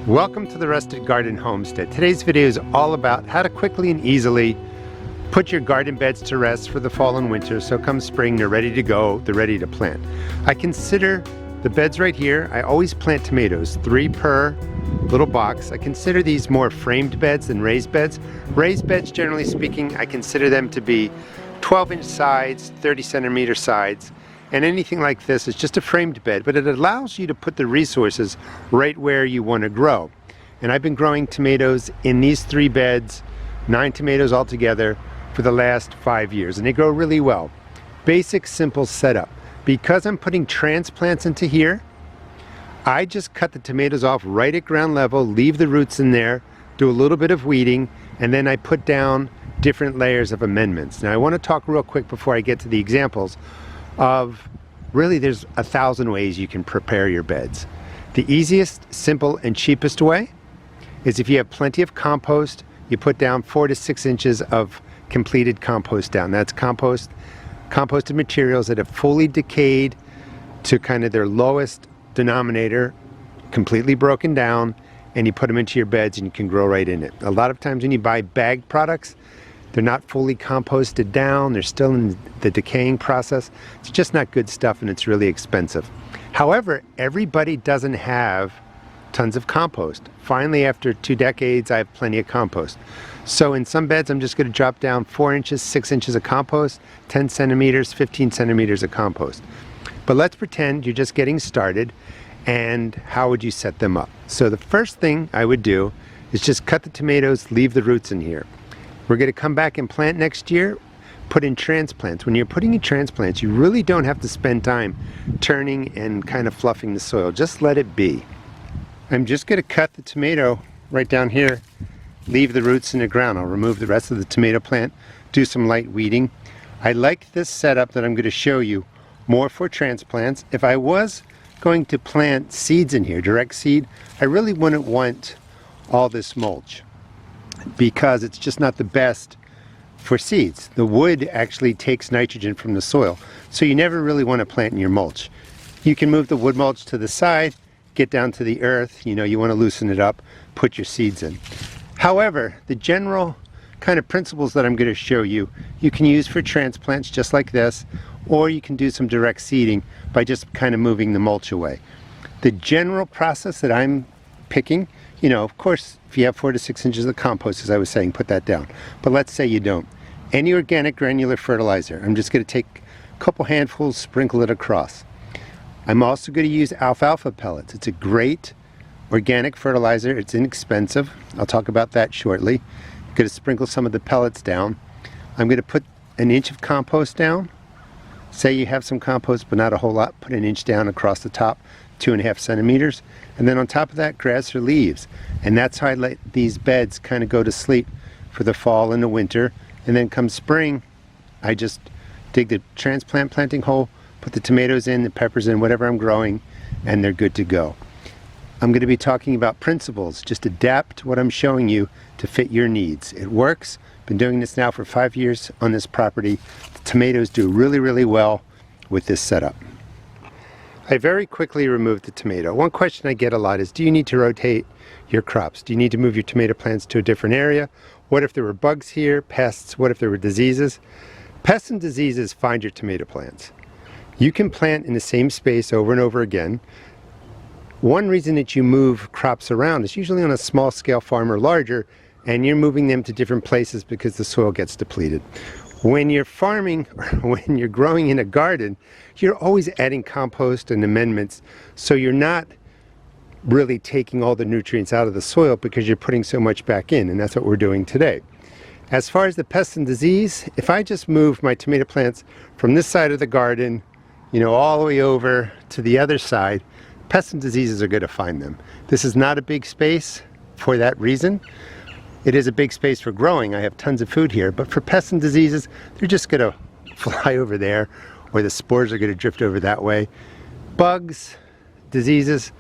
Welcome to the Rusted Garden Homestead. Today's video is all about how to quickly and easily put your garden beds to rest for the fall and winter, so come spring they're ready to go, they're ready to plant. I consider the beds right here, I always plant tomatoes, 3 per little box. I consider these more framed beds than raised beds. Raised beds, generally speaking, I consider them to be 12-inch sides, 30-centimeter sides. And anything like this is just a framed bed, but it allows you to put the resources right where you want to grow. And I've been growing tomatoes in these 3 beds, 9 tomatoes altogether, for the last 5 years, and they grow really well. Basic, simple setup. Because I'm putting transplants into here, I just cut the tomatoes off right at ground level, leave the roots in there, do a little bit of weeding, and then I put down different layers of amendments. Now I want to talk real quick before I get to the examples of really there's 1,000 ways you can prepare your beds. The easiest, simple, and cheapest way is if you have plenty of compost, you put down 4 to 6 inches of completed compost down. That's composted materials that have fully decayed to kind of their lowest denominator, completely broken down, and you put them into your beds and you can grow right in it. A lot of times when you buy bagged products, they're not fully composted down, they're still in the decaying process. It's just not good stuff and it's really expensive. However, everybody doesn't have tons of compost. Finally, after 2 decades, I have plenty of compost. So in some beds, I'm just going to drop down 4 inches, 6 inches of compost, 10 centimeters, 15 centimeters of compost. But let's pretend you're just getting started, and how would you set them up? So the first thing I would do is just cut the tomatoes, leave the roots in here. We're going to come back and plant next year, put in transplants. When you're putting in transplants, you really don't have to spend time turning and kind of fluffing the soil. Just let it be. I'm just going to cut the tomato right down here, leave the roots in the ground. I'll remove the rest of the tomato plant, do some light weeding. I like this setup that I'm going to show you more for transplants. If I was going to plant seeds in here, direct seed, I really wouldn't want all this mulch, because it's just not the best for seeds. The wood actually takes nitrogen from the soil, so you never really want to plant in your mulch. You can move the wood mulch to the side, get down to the earth, you want to loosen it up, put your seeds in. However, the general kind of principles that I'm going to show you, you can use for transplants just like this, or you can do some direct seeding by just kind of moving the mulch away. The general process that I'm picking, of course, if you have 4 to 6 inches of compost, as I was saying, put that down. But let's say you don't. Any organic granular fertilizer, I'm just going to take a couple handfuls, sprinkle it across. I'm also going to use alfalfa pellets. It's a great organic fertilizer. It's inexpensive. I'll talk about that shortly. I'm going to sprinkle some of the pellets down. I'm going to put 1 inch of compost down. Say you have some compost, but not a whole lot. Put 1 inch down across the top, 2.5 centimeters. And then on top of that, grass or leaves. And that's how I let these beds kind of go to sleep for the fall and the winter. And then come spring, I just dig the transplant planting hole, put the tomatoes in, the peppers in, whatever I'm growing, and they're good to go. I'm going to be talking about principles. Just adapt what I'm showing you to fit your needs. It works. Been doing this now for 5 years on this property. The tomatoes do really, really well with this setup. I very quickly removed the tomato. One question I get a lot is, do you need to rotate your crops? Do you need to move your tomato plants to a different area? What if there were bugs here, pests? What if there were diseases? Pests and diseases find your tomato plants. You can plant in the same space over and over again. One reason that you move crops around is usually on a small scale farm or larger, and you're moving them to different places because the soil gets depleted. When you're farming, or when you're growing in a garden, you're always adding compost and amendments, so you're not really taking all the nutrients out of the soil because you're putting so much back in, and that's what we're doing today. As far as the pests and disease, if I just move my tomato plants from this side of the garden, all the way over to the other side, pests and diseases are going to find them. This is not a big space for that reason. It is a big space for growing. I have tons of food here, but for pests and diseases, they're just going to fly over there, or the spores are going to drift over that way. Bugs, diseases,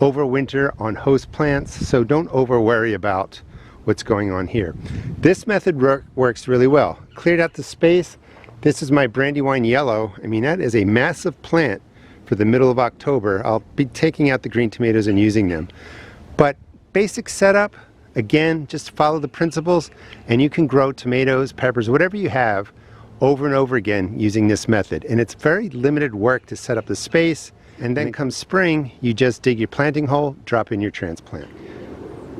overwinter on host plants, so don't over worry about what's going on here. This method works really well. Cleared out the space. This is my Brandywine yellow. I mean, that is a massive plant for the middle of October. I'll be taking out the green tomatoes and using them. But basic setup, again, just follow the principles and you can grow tomatoes, peppers, whatever you have over and over again using this method. And it's very limited work to set up the space, and then come spring, you just dig your planting hole, drop in your transplant.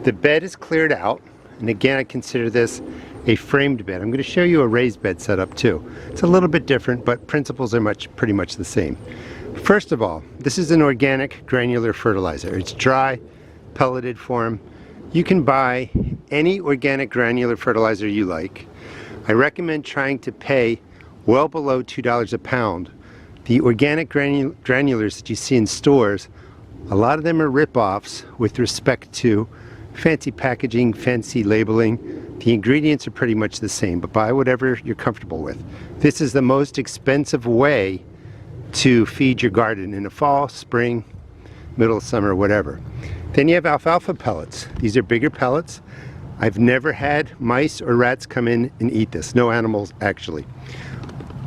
The bed is cleared out, and again, I consider this a framed bed. I'm going to show you a raised bed setup too. It's a little bit different, but principles are pretty much the same. First of all, this is an organic granular fertilizer. It's dry, pelleted form. You can buy any organic granular fertilizer you like. I recommend trying to pay well below $2 a pound. The organic granulars that you see in stores, a lot of them are rip-offs with respect to fancy packaging, fancy labeling. The ingredients are pretty much the same, but buy whatever you're comfortable with. This is the most expensive way to feed your garden in the fall, spring, middle of summer, whatever. Then you have alfalfa pellets. These are bigger pellets. I've never had mice or rats come in and eat this. No animals, actually.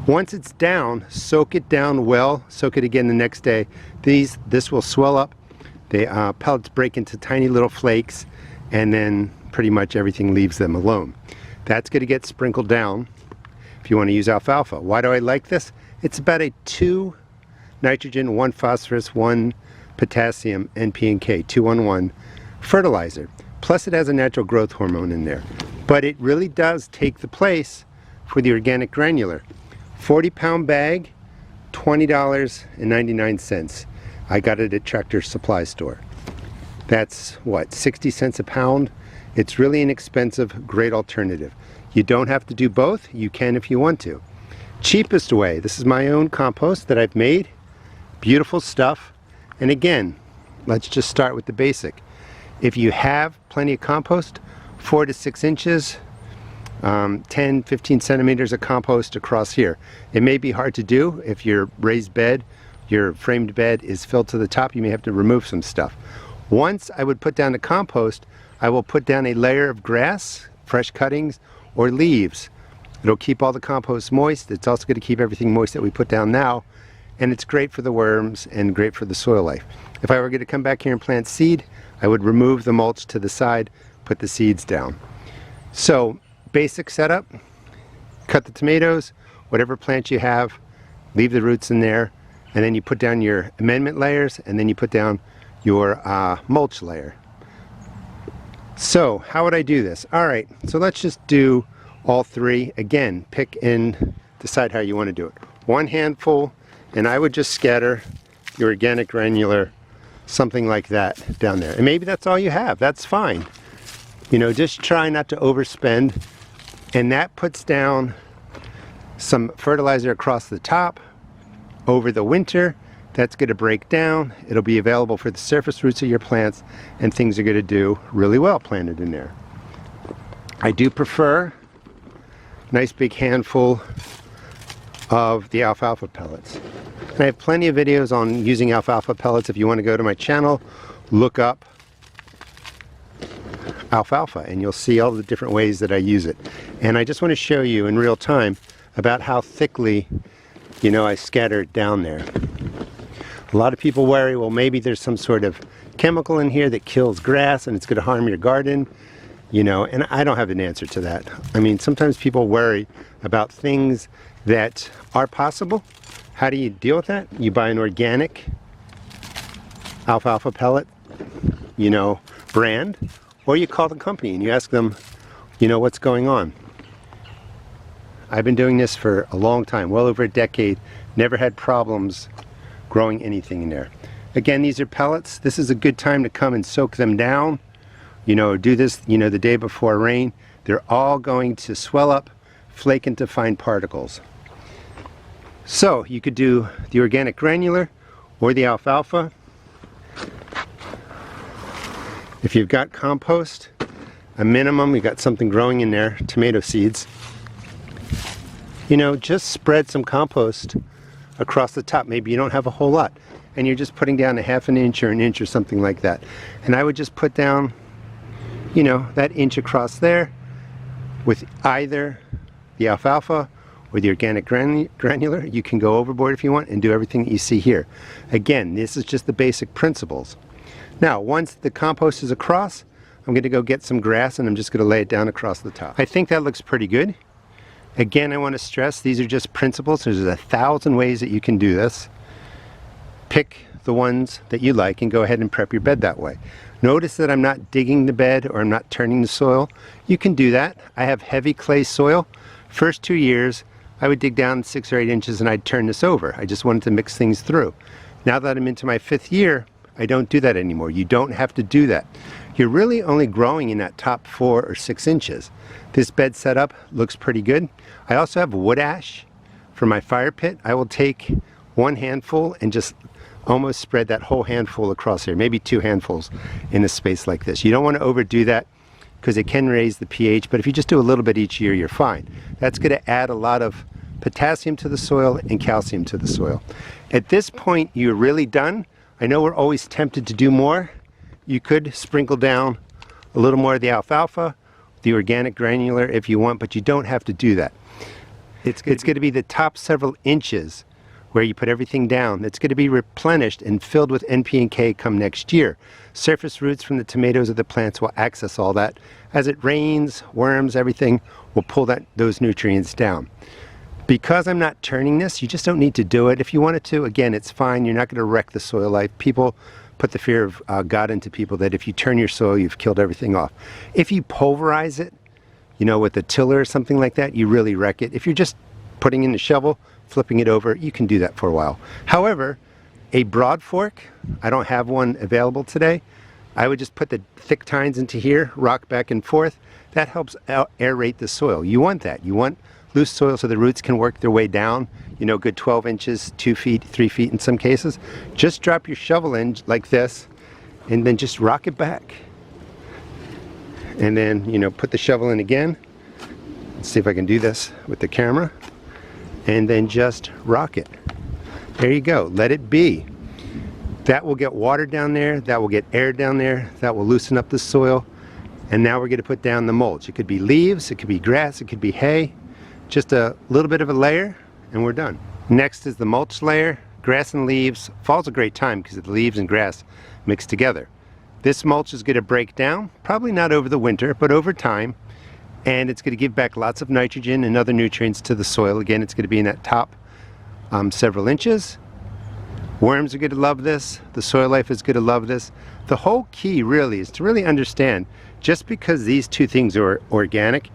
Once it's down, soak it down well. Soak it again the next day. This will swell up. The pellets break into tiny little flakes, and then pretty much everything leaves them alone. That's going to get sprinkled down if you want to use alfalfa. Why do I like this? It's about a 2 nitrogen, 1 phosphorus, 1 potassium, NP and K, 2-on-1 fertilizer. Plus it has a natural growth hormone in there. But it really does take the place for the organic granular. 40-pound bag, $20.99. I got it at Tractor Supply Store. That's what, 60 cents a pound? It's really inexpensive, great alternative. You don't have to do both. You can if you want to. Cheapest way, this is my own compost that I've made. Beautiful stuff. And again, let's just start with the basic. If you have plenty of compost, 4 to 6 inches, 10, 15 centimeters of compost across here. It may be hard to do if your raised bed, your framed bed is filled to the top. You may have to remove some stuff. Once I would put down the compost, I will put down a layer of grass, fresh cuttings, or leaves. It'll keep all the compost moist. It's also going to keep everything moist that we put down now. And it's great for the worms and great for the soil life. If I were going to come back here and plant seed, I would remove the mulch to the side, put the seeds down. So, basic setup, cut the tomatoes, whatever plant you have, leave the roots in there, and then you put down your amendment layers, and then you put down your mulch layer. So, how would I do this? Alright, so let's just do all three. Again, pick and decide how you want to do it. 1 handful, and I would just scatter your organic granular, something like that down there. And maybe that's all you have. That's fine. You know, just try not to overspend. And that puts down some fertilizer across the top over the winter. That's going to break down. It'll be available for the surface roots of your plants, and things are going to do really well planted in there. I do prefer a nice big handful of the alfalfa pellets. And I have plenty of videos on using alfalfa pellets. If you want to go to my channel, look up alfalfa and you'll see all the different ways that I use it. And I just want to show you in real time about how thickly, you know, I scatter it down there. A lot of people worry, well, maybe there's some sort of chemical in here that kills grass and it's going to harm your garden, you know, and I don't have an answer to that. I mean, sometimes people worry about things that are possible. How do you deal with that? You buy an organic alfalfa pellet, you know, brand, or you call the company and you ask them, you know, what's going on. I've been doing this for a long time, well over a decade, never had problems growing anything in there. Again, these are pellets. This is a good time to come and soak them down. You know, do this, you know, the day before rain. They're all going to swell up, flake into fine particles. So you could do the organic granular or the alfalfa. If you've got compost, a minimum, you've got something growing in there, tomato seeds, you know, just spread some compost across the top. Maybe you don't have a whole lot and you're just putting down a ½ inch or an inch or something like that. And I would just put down, you know, that inch across there with either the alfalfa or the organic granular. You can go overboard if you want and do everything that you see here. Again, this is just the basic principles. Now, once the compost is across, I'm going to go get some grass and I'm just going to lay it down across the top. I think that looks pretty good. Again, I want to stress these are just principles. There's 1,000 ways that you can do this. Pick the ones that you like and go ahead and prep your bed that way. Notice that I'm not digging the bed or I'm not turning the soil. You can do that. I have heavy clay soil. First 2 years, I would dig down 6 or 8 inches and I'd turn this over. I just wanted to mix things through. Now that I'm into my 5th year, I don't do that anymore. You don't have to do that. You're really only growing in that top 4 or 6 inches. This bed setup looks pretty good. I also have wood ash for my fire pit. I will take 1 handful and just almost spread that whole handful across here, maybe 2 handfuls in a space like this. You don't want to overdo that because it can raise the pH, but if you just do a little bit each year, you're fine. That's going to add a lot of potassium to the soil and calcium to the soil. At this point, you're really done. I know we're always tempted to do more. You could sprinkle down a little more of the alfalfa, the organic granular if you want, but you don't have to do that. It's going to be the top several inches where you put everything down. It's going to be replenished and filled with NP and K come next year. Surface roots from the tomatoes of the plants will access all that. As it rains, worms, everything will pull those nutrients down. Because I'm not turning this, you just don't need to do it. If you wanted to, again, it's fine. You're not going to wreck the soil life. People put the fear of God into people that if you turn your soil, you've killed everything off. If you pulverize it, you know, with a tiller or something like that, you really wreck it. If you're just putting in the shovel, flipping it over, you can do that for a while. However, a broad fork, I don't have one available today. I would just put the thick tines into here, rock back and forth. That helps aerate the soil. You want that. You want loose soil so the roots can work their way down, you know, good 12 inches, 2 feet, 3 feet in some cases. Just drop your shovel in like this and then just rock it back. And then, you know, put the shovel in again. Let's see if I can do this with the camera. And then just rock it. There you go. Let it be. That will get water down there. That will get air down there. That will loosen up the soil. And now we're going to put down the mulch. It could be leaves, it could be grass, it could be hay. Just a little bit of a layer and we're done. Next is the mulch layer. Grass and leaves. Fall's a great time because the leaves and grass mix together. This mulch is going to break down, probably not over the winter, but over time. And it's going to give back lots of nitrogen and other nutrients to the soil. Again, it's going to be in that top several inches. Worms are going to love this. The soil life is going to love this. The whole key really is to really understand, just because these two things are organic,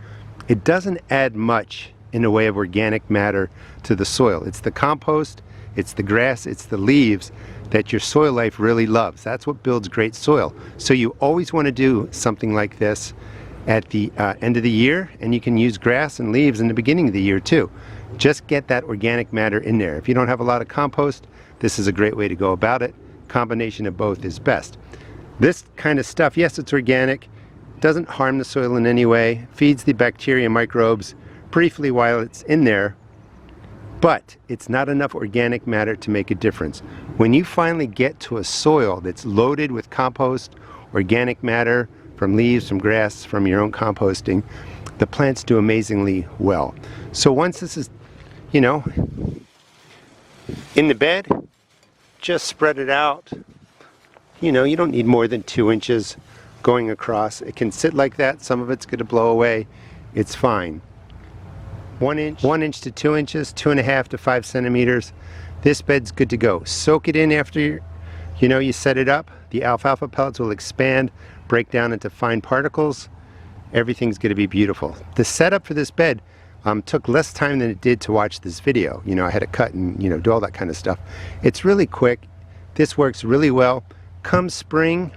it doesn't add much in the way of organic matter to the soil. It's the compost, it's the grass, it's the leaves that your soil life really loves. That's what builds great soil. So you always want to do something like this at the end of the year, and you can use grass and leaves in the beginning of the year too. Just get that organic matter in there. If you don't have a lot of compost, this is a great way to go about it. Combination of both is best. This kind of stuff, yes, it's organic, doesn't harm the soil in any way, feeds the bacteria and microbes briefly while it's in there, but it's not enough organic matter to make a difference. When you finally get to a soil that's loaded with compost, organic matter, from leaves, from grass, from your own composting, the plants do amazingly well. So once this is, you know, in the bed, just spread it out. You know, you don't need more than 2 inches going across. It can sit like that. Some of it's going to blow away. It's fine. 1 inch to 2 inches, 2.5 to 5 centimeters. This bed's good to go. Soak it in after you set it up. The alfalfa pellets will expand, break down into fine particles. Everything's going to be beautiful. The setup for this bed took less time than it did to watch this video. You know, I had to cut and do all that kind of stuff. It's really quick. This works really well. Come spring,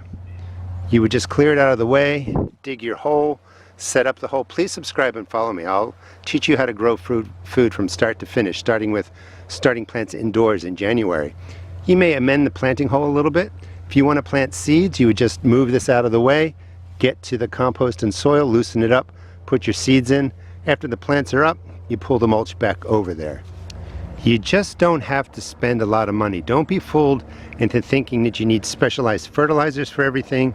you would just clear it out of the way, dig your hole, set up the hole. Please subscribe and follow me. I'll teach you how to grow food from start to finish, starting with starting plants indoors in January. You may amend the planting hole a little bit. If you want to plant seeds, you would just move this out of the way, get to the compost and soil, loosen it up, put your seeds in. After the plants are up, you pull the mulch back over there. You just don't have to spend a lot of money. Don't be fooled into thinking that you need specialized fertilizers for everything,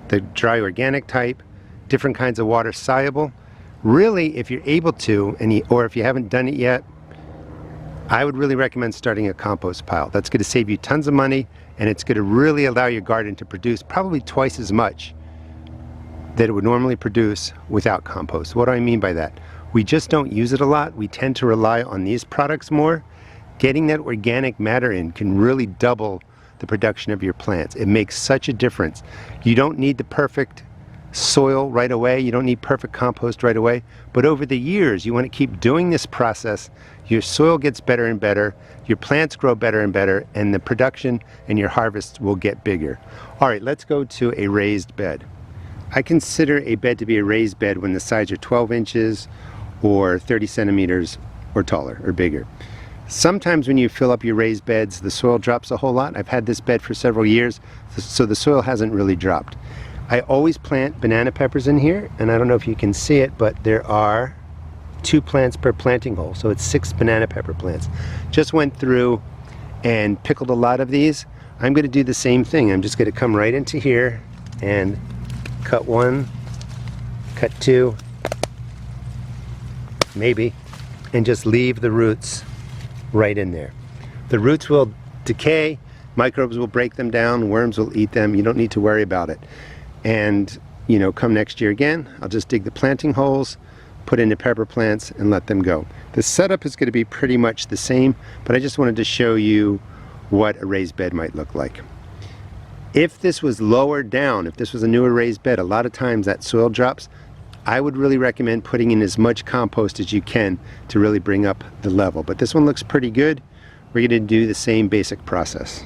the dry organic type, different kinds of water soluble. Really, if you're able to, or if you haven't done it yet, I would really recommend starting a compost pile. That's going to save you tons of money, and it's going to really allow your garden to produce probably twice as much that it would normally produce without compost. What do I mean by that? We just don't use it a lot. We tend to rely on these products more. Getting that organic matter in can really double the production of your plants. It makes such a difference. You don't need the perfect soil right away. You don't need perfect compost right away. But over the years, you want to keep doing this process. Your soil gets better and better. Your plants grow better and better. And the production and your harvest will get bigger. All right, let's go to a raised bed. I consider a bed to be a raised bed when the sides are 12 inches or 30 centimeters or taller or bigger. Sometimes when you fill up your raised beds, the soil drops a whole lot. I've had this bed for several years, so the soil hasn't really dropped. I always plant banana peppers in here, and I don't know if you can see it, but there are 2 plants per planting hole, so it's 6 banana pepper plants. Just went through and pickled a lot of these. I'm going to do the same thing. I'm just going to come right into here and cut 1, cut 2, maybe, and just leave the roots right in there. The roots will decay, microbes will break them down, worms will eat them. You don't need to worry about it. And you know, come next year again, I'll just dig the planting holes, put in the pepper plants, and let them go. The setup is going to be pretty much the same, but I just wanted to show you what a raised bed might look like. If this was lower down, if this was a newer raised bed, a lot of times that soil drops. I would really recommend putting in as much compost as you can to really bring up the level. But this one looks pretty good. We're going to do the same basic process.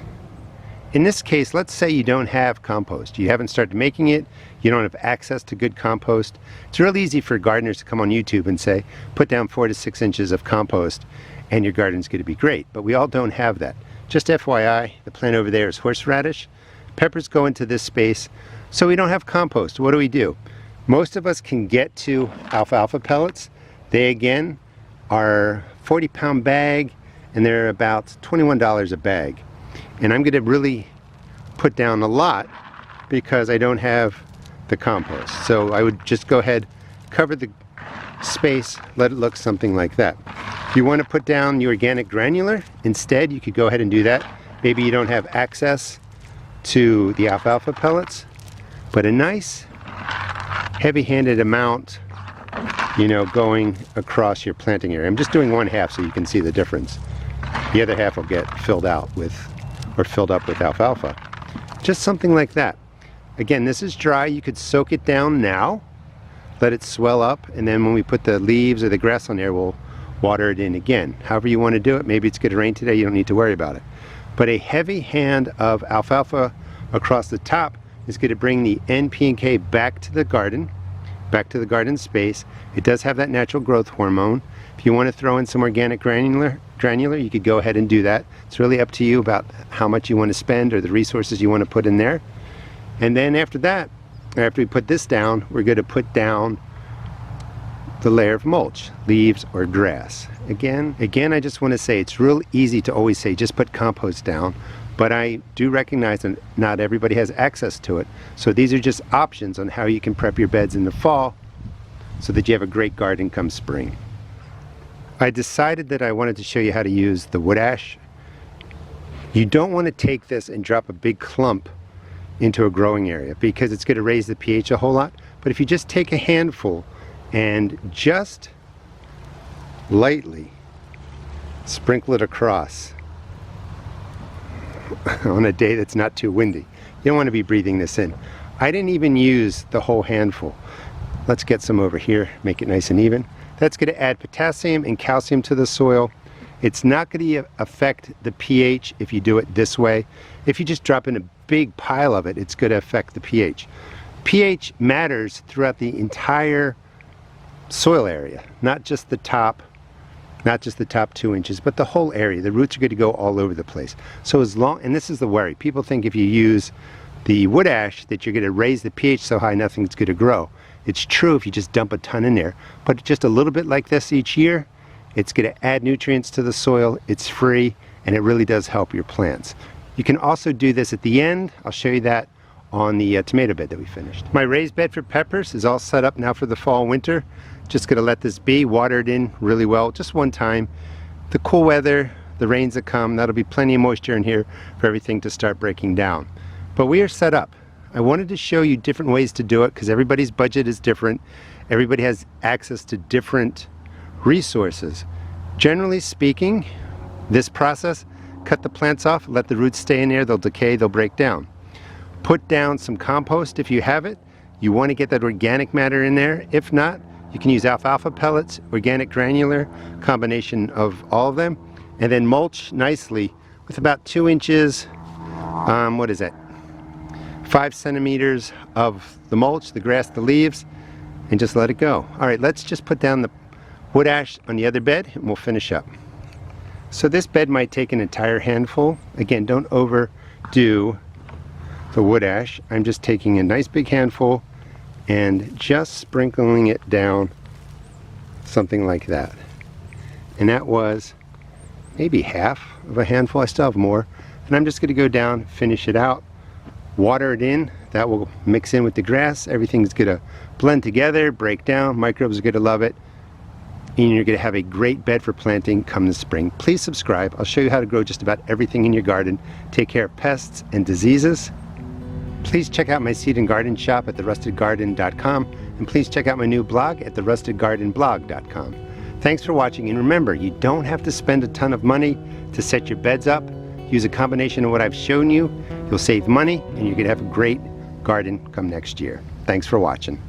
In this case, let's say you don't have compost. You haven't started making it. You don't have access to good compost. It's real easy for gardeners to come on YouTube and say, put down 4 to 6 inches of compost and your garden's going to be great. But we all don't have that. Just FYI, the plant over there is horseradish. Peppers go into this space, so we don't have compost. What do? Most of us can get to alfalfa pellets. They again are 40-pound bag, and they're about $21 a bag. And I'm going to really put down a lot because I don't have the compost. So I would just go ahead, cover the space, let it look something like that. If you want to put down the organic granular instead, you could go ahead and do that. Maybe you don't have access to the alfalfa pellets, but a nice heavy-handed amount, you know, going across your planting area. I'm just doing 1/2 so you can see the difference. The other half will get filled out with, or filled up with alfalfa. Just something like that. Again, this is dry. You could soak it down now, let it swell up, and then when we put the leaves or the grass on there, we'll water it in again. However you want to do it. Maybe it's going to rain today, you don't need to worry about it. But a heavy hand of alfalfa across the top is going to bring the N, P, and K back to the garden space. It does have that natural growth hormone. If you want to throw in some organic granular, you could go ahead and do that. It's really up to you about how much you want to spend or the resources you want to put in there. And then after that, after we put this down, we're going to put down the layer of mulch, leaves or grass. Again, I just want to say it's real easy to always say just put compost down. But I do recognize that not everybody has access to it. So these are just options on how you can prep your beds in the fall so that you have a great garden come spring. I decided that I wanted to show you how to use the wood ash. You don't want to take this and drop a big clump into a growing area because it's going to raise the pH a whole lot. But if you just take a handful and just lightly sprinkle it across on a day that's not too windy. You don't want to be breathing this in. I didn't even use the whole handful. Let's get some over here, make it nice and even. That's going to add potassium and calcium to the soil. It's not going to affect the pH if you do it this way. If you just drop in a big pile of it, it's going to affect the pH. pH matters throughout the entire soil area, not just the top 2 inches, but the whole area. The roots are going to go all over the place. So as long, and this is the worry, people think if you use the wood ash that you're going to raise the pH so high nothing's going to grow. It's true if you just dump a ton in there, but just a little bit like this each year, it's going to add nutrients to the soil, it's free, and it really does help your plants. You can also do this at the end. I'll show you that on the tomato bed that we finished. My raised bed for peppers is all set up now for the fall winter. Just going to let this be, water it in really well, just one time. The cool weather, the rains that come, that'll be plenty of moisture in here for everything to start breaking down. But we are set up. I wanted to show you different ways to do it because everybody's budget is different. Everybody has access to different resources. Generally speaking, this process, cut the plants off, let the roots stay in there, they'll decay, they'll break down. Put down some compost if you have it. You want to get that organic matter in there. If not, you can use alfalfa pellets, organic granular, combination of all of them, and then mulch nicely with about 2 inches, what is that? 5 centimeters of the mulch, the grass, the leaves, and just let it go. All right, let's just put down the wood ash on the other bed and we'll finish up. So this bed might take an entire handful. Again, don't overdo the wood ash. I'm just taking a nice big handful and just sprinkling it down, something like that. And that was maybe half of a handful. I still have more. And I'm just going to go down, finish it out, water it in. That will mix in with the grass. Everything's going to blend together, break down. Microbes are going to love it. And you're going to have a great bed for planting come the spring. Please subscribe. I'll show you how to grow just about everything in your garden. Take care of pests and diseases. Please check out my seed and garden shop at therustedgarden.com, and please check out my new blog at therustedgardenblog.com. Thanks for watching, and remember, you don't have to spend a ton of money to set your beds up. Use a combination of what I've shown you. You'll save money, and you're going to have a great garden come next year. Thanks for watching.